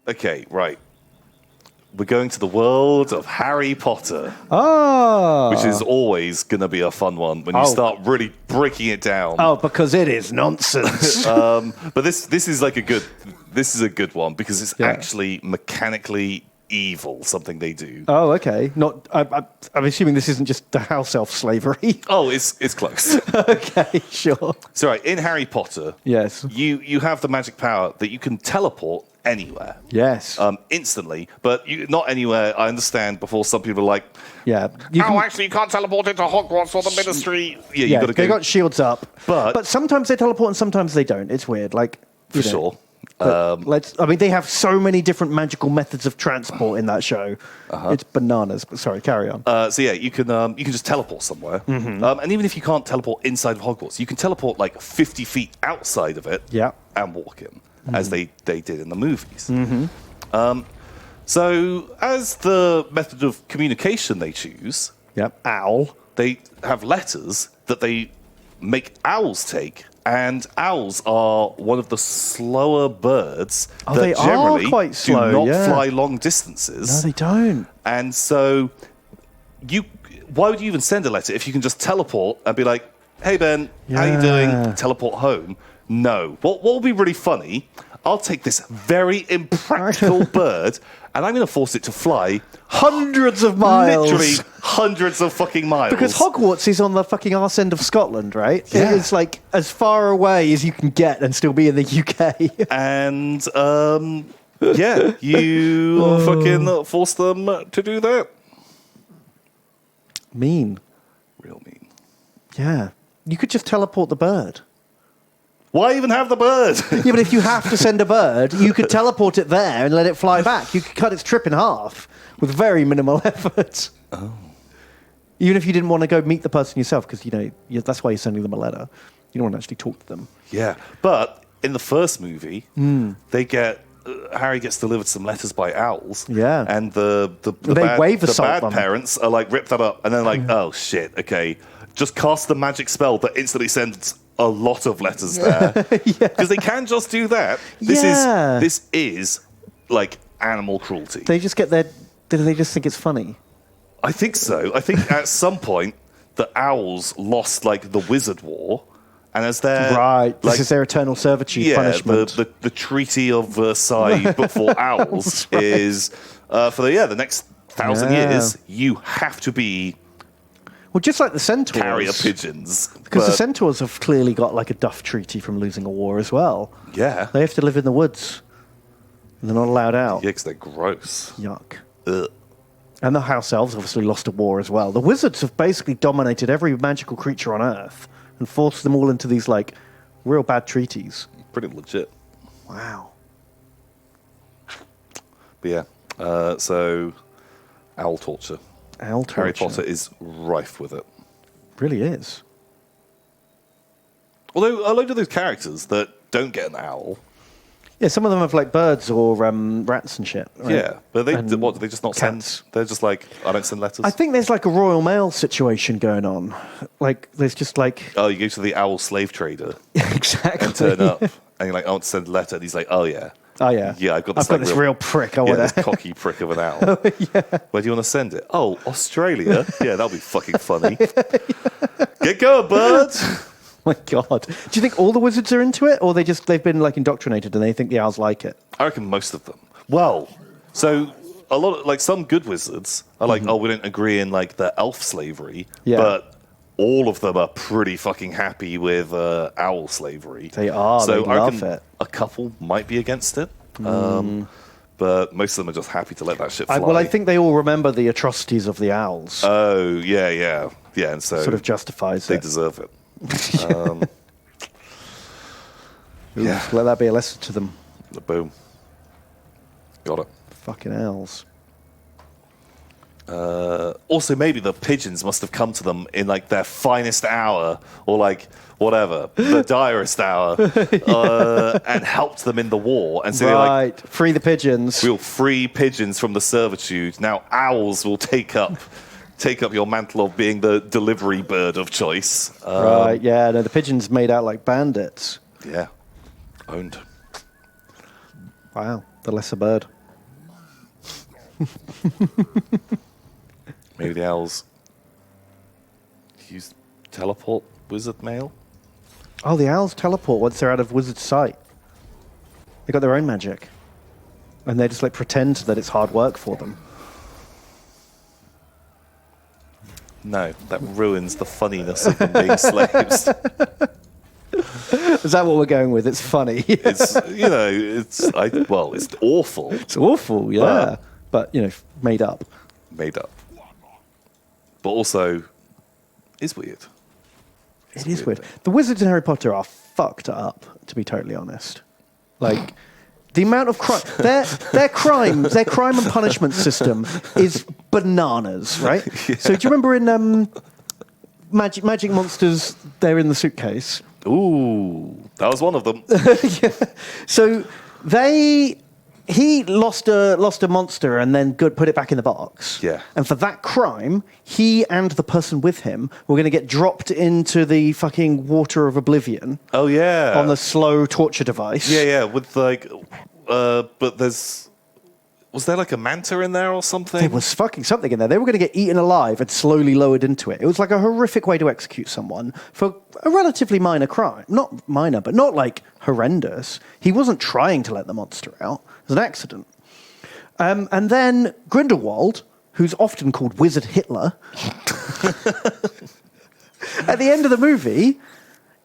Okay, right. We're going to the world of Harry Potter, which is always going to be a fun one when you start really breaking it down. Oh, because it is nonsense. But this is like a good one because it's actually mechanically evil, something they do. Oh, okay. Not. I'm assuming this isn't just the house elf slavery. Oh, it's close. Okay, sure. So, right, in Harry Potter, Yes. you have the magic power that you can teleport anywhere. Yes. Instantly, but not anywhere. I understand. Before some people are like, yeah. Actually, you can't teleport into Hogwarts or the Ministry. Yeah, you got to go. They got shields up, but sometimes they teleport and sometimes they don't. It's weird. Like for sure. They have so many different magical methods of transport in that show. It's bananas. But sorry, carry on. So yeah, you can just teleport somewhere, and even if you can't teleport inside of Hogwarts, you can teleport like 50 feet outside of it, and walk in, as they did in the movies. So as the method of communication they choose, owl. They have letters that they make owls take. And owls are one of the slower birds that generally quite slow, do not fly long distances. No, they don't. And so, why would you even send a letter if you can just teleport and be like, "Hey Ben, how you doing?" Teleport home. No. What will be really funny? I'll take this very impractical bird and I'm going to force it to fly hundreds of miles. Literally hundreds of fucking miles. Because Hogwarts is on the fucking arse end of Scotland, right? Yeah. It's like as far away as you can get and still be in the UK. And, you fucking force them to do that. Mean. Real mean. Yeah. You could just teleport the bird. Why even have the bird? Yeah, but if you have to send a bird, you could teleport it there and let it fly back. You could cut its trip in half with very minimal effort. Oh. Even if you didn't want to go meet the person yourself, because, that's why you're sending them a letter. You don't want to actually talk to them. Yeah, but in the first movie, Harry gets delivered some letters by owls. Yeah. And the bad parents are like, rip that up. And then like, oh shit, okay. Just cast the magic spell that instantly sends a lot of letters there. Because they can just do that. This is like animal cruelty. They just get their... Do they just think it's funny? I think so. I think at some point the owls lost like the Wizard War. And as their... Right. This is their eternal servitude punishment. The Treaty of Versailles, but for owls, is for the next 1,000 years, you have to be... Well, just like the centaurs. Carrier pigeons. Because the centaurs have clearly got like a duff treaty from losing a war as well. Yeah. They have to live in the woods. They're not allowed out. Yeah, because they're gross. Yuck. Ugh. And the house elves obviously lost a war as well. The wizards have basically dominated every magical creature on Earth and forced them all into these like real bad treaties. Pretty legit. Wow. But yeah, so owl torture. Owl torture. Harry Potter is rife with it. Really is. Although a load of those characters that don't get an owl. Yeah, some of them have like birds or rats and shit. Right? Yeah, but do they just not cats. send? They're just like, I don't send letters. I think there's like a Royal Mail situation going on. Like, there's just like... Oh, you go to the owl slave trader. Exactly. And turn up. And you're like, I want to send a letter. And he's like, oh, yeah. Oh, yeah. Yeah, I've got this real prick. This cocky prick of an owl. Where do you want to send it? Oh, Australia? Yeah, that'll be fucking funny. Get going, bird! My God. Do you think all the wizards are into it? Or they've been like indoctrinated and they think the owls like it? I reckon most of them. Well, so a lot of, like some good wizards are like, oh, we don't agree in like the elf slavery. Yeah. But all of them are pretty fucking happy with owl slavery. They are. So they I love reckon it. a couple might be against it. But most of them are just happy to let that shit fly. Well, I think they all remember the atrocities of the owls. Oh, yeah. Yeah, and so... Sort of justifies they it. deserve it. Yeah. Let that be a lesson to them. Boom. Got it. Fucking owls. Also, maybe the pigeons must have come to them in like their finest hour, or like whatever, the direst hour, and helped them in the war. And so they're like, free the pigeons. We'll free pigeons from the servitude. Now owls will take up your mantle of being the delivery bird of choice. Right? Yeah. No, the pigeons made out like bandits. Yeah, owned. Wow, the lesser bird. Maybe the owls use teleport wizard mail. Oh, the owls teleport once they're out of wizard's sight. They got their own magic. And they just like pretend that it's hard work for them. No, that ruins the funniness of them being slaves. Is that what we're going with? It's funny. It's it's awful. It's awful, yeah. But, made up. Made up. But also, it's weird. It is weird. The wizards in Harry Potter are fucked up, to be totally honest. Like, the amount of crime, their crime and punishment system is bananas, right? Yeah. So do you remember in Magic Monsters, they're in the suitcase? Ooh, that was one of them. Yeah. So he lost a monster and then put it back in the box. Yeah. And for that crime, he and the person with him were going to get dropped into the fucking water of oblivion. Oh, yeah. On the slow torture device. Yeah, with but was there like a manta in there or something? There was fucking something in there. They were going to get eaten alive and slowly lowered into it. It was like a horrific way to execute someone for a relatively minor crime. Not minor, but not like horrendous. He wasn't trying to let the monster out. It was an accident. And then Grindelwald, who's often called Wizard Hitler, at the end of the movie,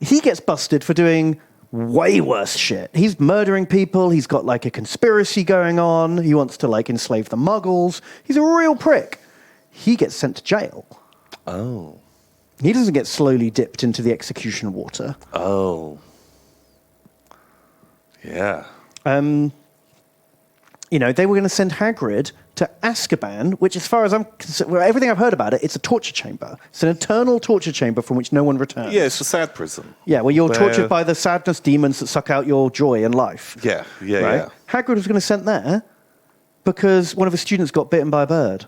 he gets busted for doing way worse shit. He's murdering people. He's got like a conspiracy going on. He wants to like enslave the Muggles. He's a real prick. He gets sent to jail. Oh. He doesn't get slowly dipped into the execution water. Oh. Yeah. They were going to send Hagrid to Azkaban, which, as far as I'm concerned, everything I've heard about it, it's a torture chamber. It's an eternal torture chamber from which no one returns. Yeah, it's a sad prison. Yeah, where you're tortured by the sadness demons that suck out your joy in life. Yeah. Right? Hagrid was going to send there because one of his students got bitten by a bird.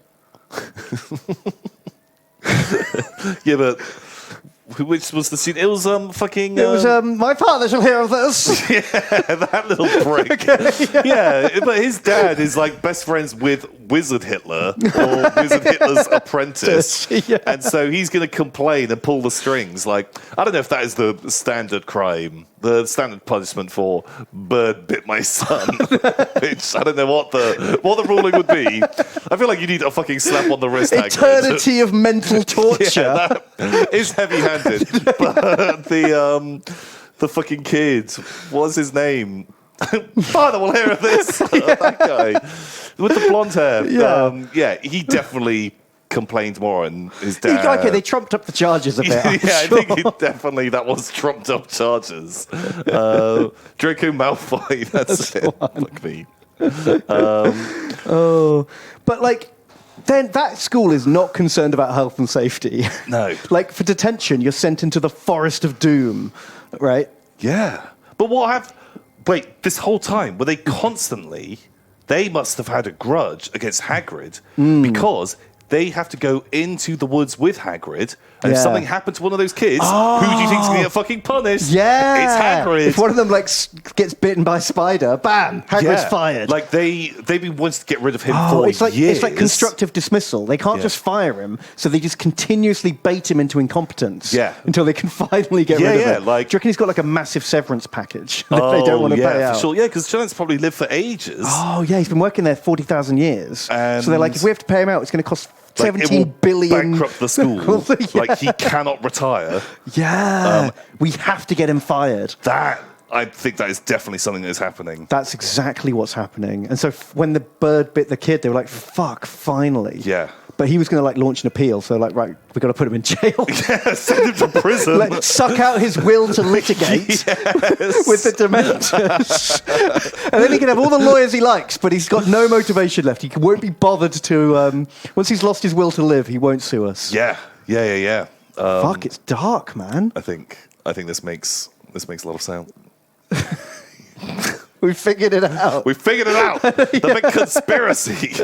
Yeah, but which was the scene? It was fucking. It was my father shall hear of this. Yeah, that little prick. Yeah, but his dad is like best friends with Wizard Hitler or Wizard Hitler's apprentice, Yeah. and so he's going to complain and pull the strings. Like, I don't know if that is the standard crime, the standard punishment for bird bit my son. Which I don't know what the ruling would be. I feel like you need a fucking slap on the wrist. Eternity of mental torture. Yeah, that is heavy-handed. But the fucking kid, what's his name? Father will hear of this. That guy with the blonde hair. Yeah. He definitely complained more, and his dad. Okay, they trumped up the charges a bit. I'm I sure. think that was trumped up charges. Draco Malfoy. That's it. Fuck me. But like, then that school is not concerned about health and safety. No. Like, for detention, you're sent into the Forest of Doom, right? Yeah. But wait, this whole time, were they constantly, they must have had a grudge against Hagrid because they have to go into the woods with Hagrid, and if Yeah. something happened to one of those kids, who do you think's going to get fucking punished? Yeah. It's Hagrid. If one of them, like, gets bitten by a spider, bam, Hagrid's fired. Like, they've been wanting to get rid of him for it's like years. It's like constructive dismissal. They can't just fire him, so they just continuously bait him into incompetence. Yeah. Until they can finally get rid of him. like- Do you reckon he's got like a massive severance package that they don't want to pay out? for sure. Yeah, because Giant's probably lived for ages. Oh yeah, he's been working there 40,000 years. So And- they're like, if we have to pay him out, it's going to cost Like, it 17 will billion. bankrupt the school. Yeah. Like, he cannot retire. Yeah, we have to get him fired. I think that is definitely something that is happening. That's exactly what's happening. And so when the bird bit the kid, they were like, fuck, finally. Yeah. But he was going to like launch an appeal. So like, right, we've got to put him in jail. Yeah, send him to prison. Like, suck out his will to litigate with the Dementors. And then he can have all the lawyers he likes, but he's got no motivation left. He won't be bothered to, once he's lost his will to live, he won't sue us. Yeah. Fuck, it's dark, man. I think this makes a lot of sense. We figured it out. We figured it out. The big conspiracy.